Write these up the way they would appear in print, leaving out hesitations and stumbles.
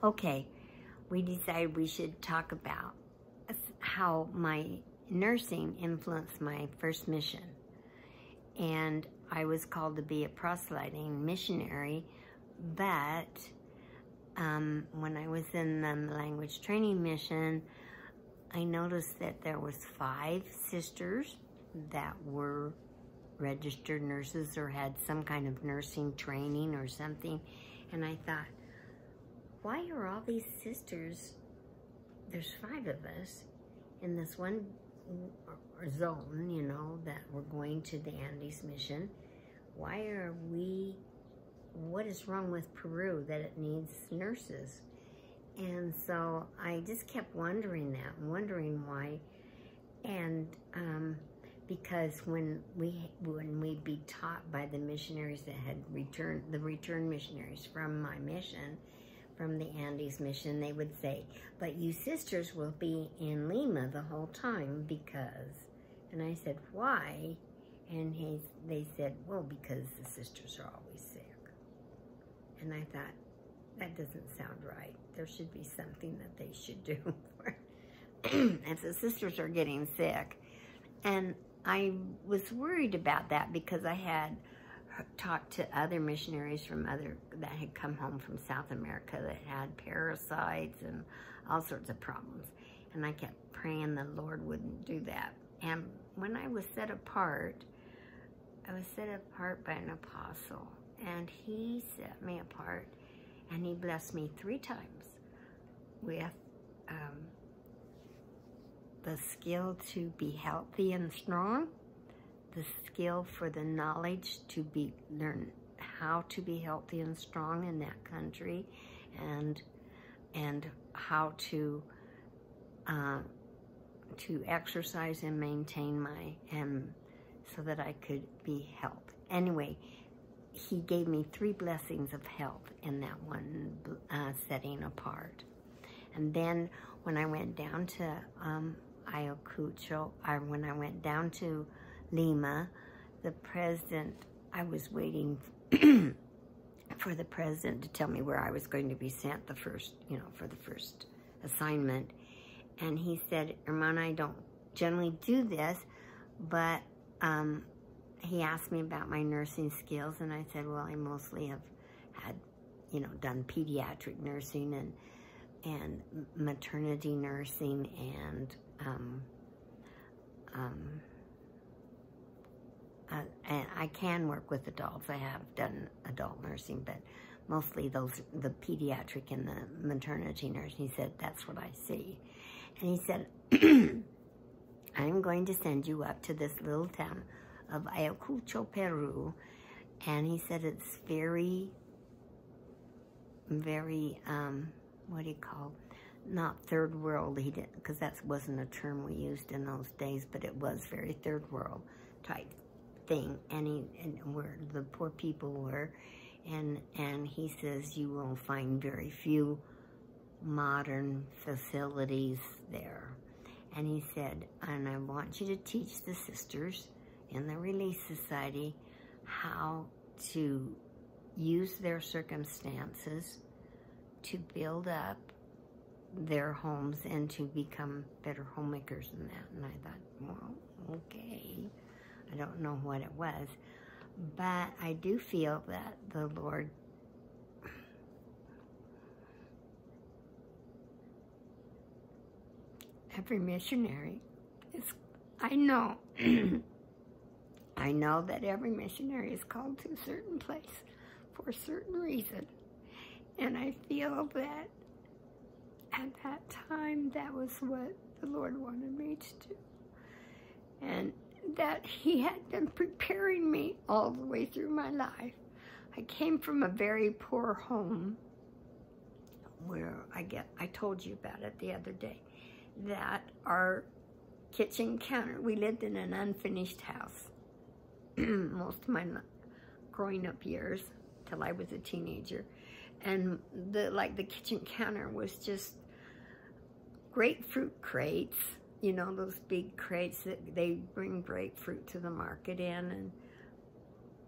Okay, we decided we should talk about how my nursing influenced my first mission. And I was called to be a proselyting missionary, but when I was in the language training mission, I noticed that there was 5 sisters that were registered nurses or had some kind of nursing training or something. And I thought, why are all these sisters, there's 5 of us in this one zone, you know, that we're going to the Andes mission. Why are we, what is wrong with Peru that it needs nurses? And so I just kept wondering wondering why. And because when we'd be taught by the missionaries that had returned, the return missionaries from my mission, from the Andes mission, they would say, but you sisters will be in Lima the whole time because, and I said, why? And they said, well, because the sisters are always sick. And I thought, that doesn't sound right. There should be something that they should do if the sisters are getting sick. And I was worried about that because I had talked to other missionaries that had come home from South America that had parasites and all sorts of problems. And I kept praying the Lord wouldn't do that. And when I was set apart, I was set apart by an apostle, and he set me apart, and he blessed me 3 times with the skill to be healthy and strong, the skill for the knowledge to learn how to be healthy and strong in that country, and how to exercise and maintain my so that I could be healthy. Anyway, he gave me 3 blessings of health in that one setting apart. And then when I went down to Ayacucho, when I went down to Lima, the president, I was waiting for the president to tell me where I was going to be sent for the first assignment. And he said, Hermana, I don't generally do this, but he asked me about my nursing skills, and I said, well, I mostly have had, done pediatric nursing and maternity nursing and I can work with adults. I have done adult nursing, but mostly the pediatric and the maternity nursing. He said, that's what I see. And he said, I'm going to send you up to this little town of Ayacucho, Peru. And he said it's very, very, what do you call, not third world. He didn't, because that wasn't a term we used in those days, but it was very third world type thing. And where the poor people were. And he says you will find very few modern facilities there. And he said, and I want you to teach the sisters in the Relief Society how to use their circumstances to build up their homes and to become better homemakers than that. And I thought, well, okay. I don't know what it was, but I do feel that the Lord every missionary is, I know that every missionary is called to a certain place for a certain reason. And I feel that at that time, that was what the Lord wanted me to do. And that he had been preparing me all the way through my life. I came from a very poor home where I told you about it the other day, that our kitchen counter, we lived in an unfinished house most of my growing up years till I was a teenager. And the kitchen counter was just grapefruit crates, those big crates that they bring grapefruit to the market in, and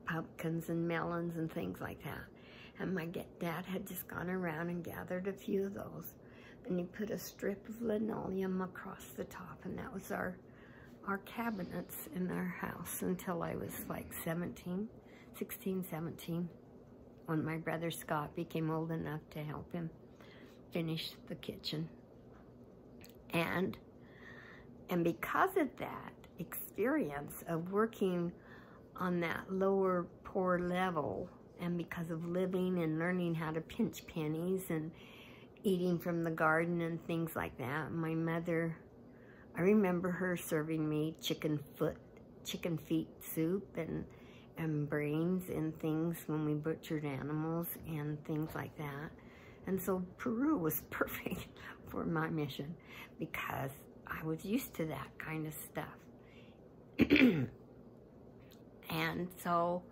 pumpkins and melons and things like that. And my dad had just gone around and gathered a few of those. And he put a strip of linoleum across the top, and that was our cabinets in our house until I was like 16, 17, when my brother Scott became old enough to help him finish the kitchen. And because of that experience of working on that lower poor level, and because of living and learning how to pinch pennies and eating from the garden and things like that, my mother, I remember her serving me chicken feet soup and brains and things when we butchered animals and things like that. And so Peru was perfect for my mission because I was used to that kind of stuff. And so,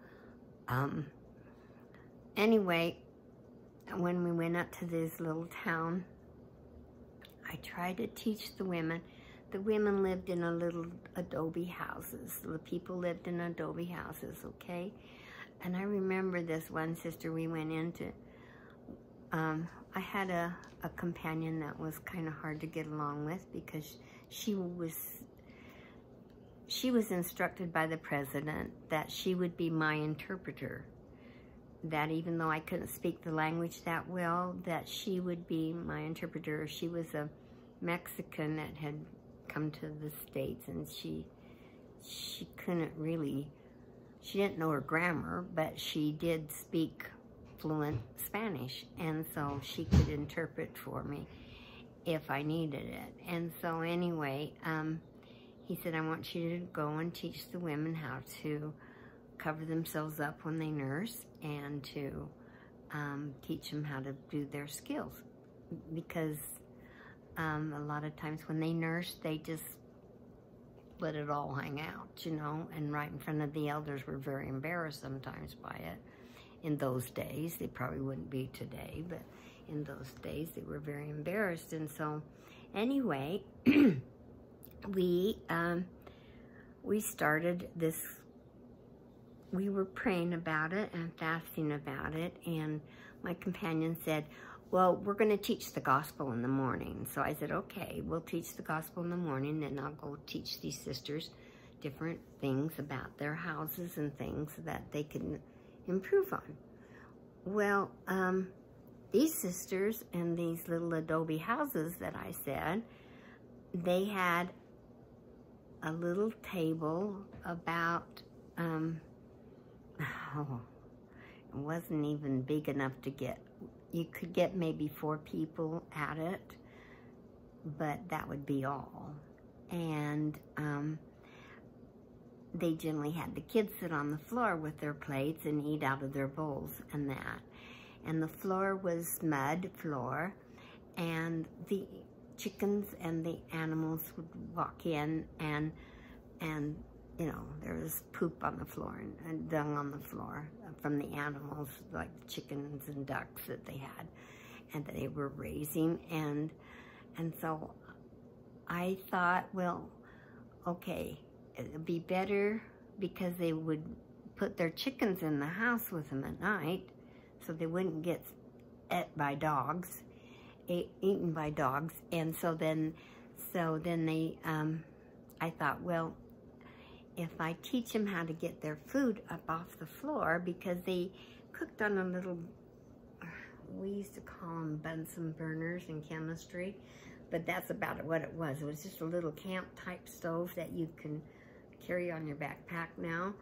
anyway, when we went up to this little town, I tried to teach the women. The women lived in a little adobe houses. The people lived in adobe houses, okay? And I remember this one sister we went into. I had a companion that was kind of hard to get along with because she was instructed by the president that she would be my interpreter. That even though I couldn't speak the language that well, that she would be my interpreter. She was a Mexican that had come to the States, and she couldn't really, she didn't know her grammar, but she did speak fluent Spanish, and so she could interpret for me if I needed it. And so anyway, he said, I want you to go and teach the women how to cover themselves up when they nurse, and to teach them how to do their skills, because a lot of times when they nurse, they just let it all hang out, you know, and right in front of the elders were very embarrassed sometimes by it. In those days, they probably wouldn't be today, but in those days they were very embarrassed. And so anyway, we started this. We were praying about it and fasting about it, and my companion said, well, we're going to teach the gospel in the morning. So I said, okay, we'll teach the gospel in the morning, and I'll go teach these sisters different things about their houses and things that they can improve on. Well, these sisters in these little adobe houses that I said, they had a little table about, it wasn't even big enough to get, you could get maybe 4 people at it, but that would be all. And they generally had the kids sit on the floor with their plates and eat out of their bowls and that. And the floor was mud floor, and the chickens and the animals would walk in, and you know, there was poop on the floor and dung on the floor from the animals, like the chickens and ducks that they had and that they were raising. And so I thought, well, okay, it'd be better, because they would put their chickens in the house with them at night so they wouldn't get eaten by dogs. And so then they, I thought, well, if I teach them how to get their food up off the floor, because they cooked on a little, we used to call them Bunsen burners in chemistry, but that's about what it was. It was just a little camp type stove that you can carry on your backpack now,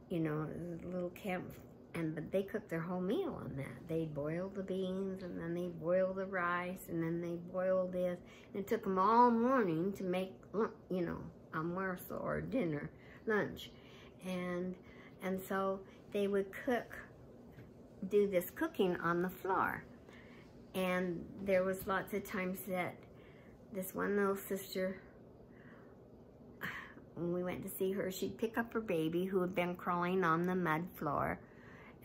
you know, a little camp. But they cooked their whole meal on that. They boiled the beans, and then they boiled the rice, and then they boiled this. And it took them all morning to make, you know, almuerzo or dinner, lunch. And so they would do this cooking on the floor. And there was lots of times that this one little sister, when we went to see her, she'd pick up her baby who had been crawling on the mud floor.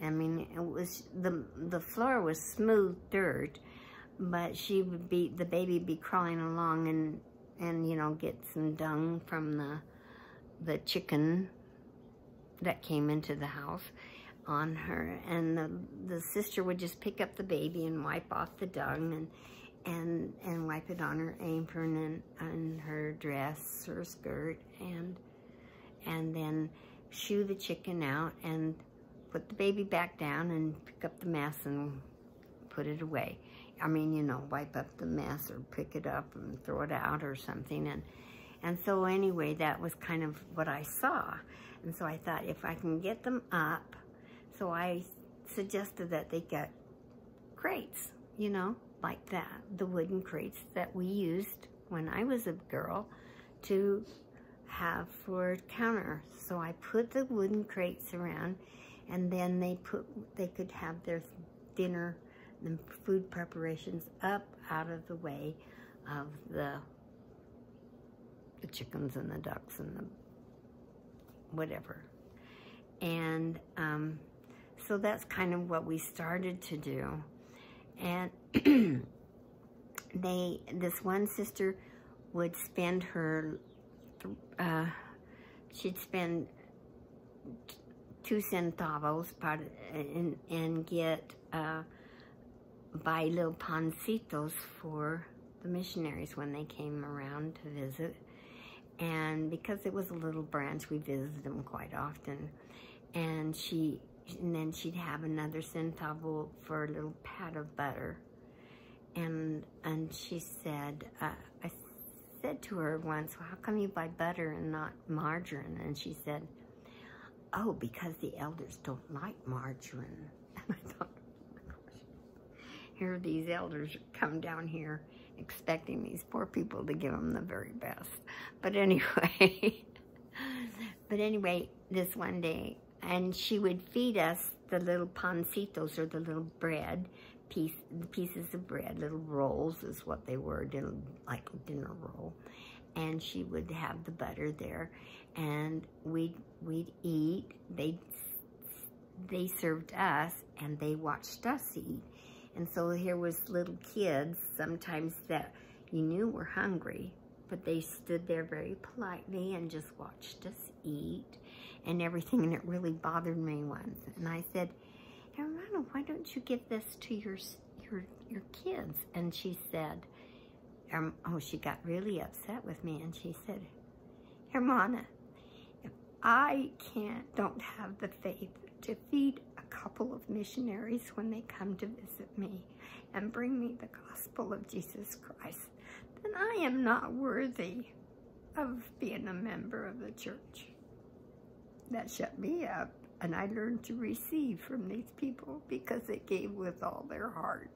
I mean, it was, the floor was smooth dirt, but the baby would be crawling along and you know, get some dung from the chicken that came into the house. on her, and the sister would just pick up the baby and wipe off the dung and wipe it on her apron and her dress or skirt, and then shoo the chicken out and put the baby back down and pick up the mess and put it away. I mean, you know, wipe up the mess or pick it up and throw it out or something. And so anyway, that was kind of what I saw. And so I thought, if I can get them up, so I suggested that they get crates, you know, like that, the wooden crates that we used when I was a girl to have for counter. So I put the wooden crates around, and then they could have their dinner and food preparations up out of the way of the chickens and the ducks and the whatever. And so that's kind of what we started to do. And this one sister would spend her, she'd spend 2 centavos and get, buy little pancitos for the missionaries when they came around to visit. And because it was a little branch, we visited them quite often. And then she'd have another centavo for a little pat of butter. And she said, I said to her once, well, how come you buy butter and not margarine? And she said, oh, because the elders don't like margarine. And I thought, oh my gosh, here these elders come down here expecting these poor people to give them the very best. But anyway, this one day, and she would feed us the little pancitos, or the little bread, pieces of bread, little rolls is what they were, like a dinner roll. And she would have the butter there, and we'd eat. They served us, and they watched us eat. And so here was little kids, sometimes that you knew were hungry, but they stood there very politely and just watched us eat and everything, and it really bothered me once. And I said, Hermana, why don't you give this to your kids? And she said, oh, she got really upset with me, and she said, Hermana, if I don't have the faith to feed a couple of missionaries when they come to visit me and bring me the gospel of Jesus Christ, then I am not worthy of being a member of the church. That shut me up, and I learned to receive from these people because they gave with all their heart.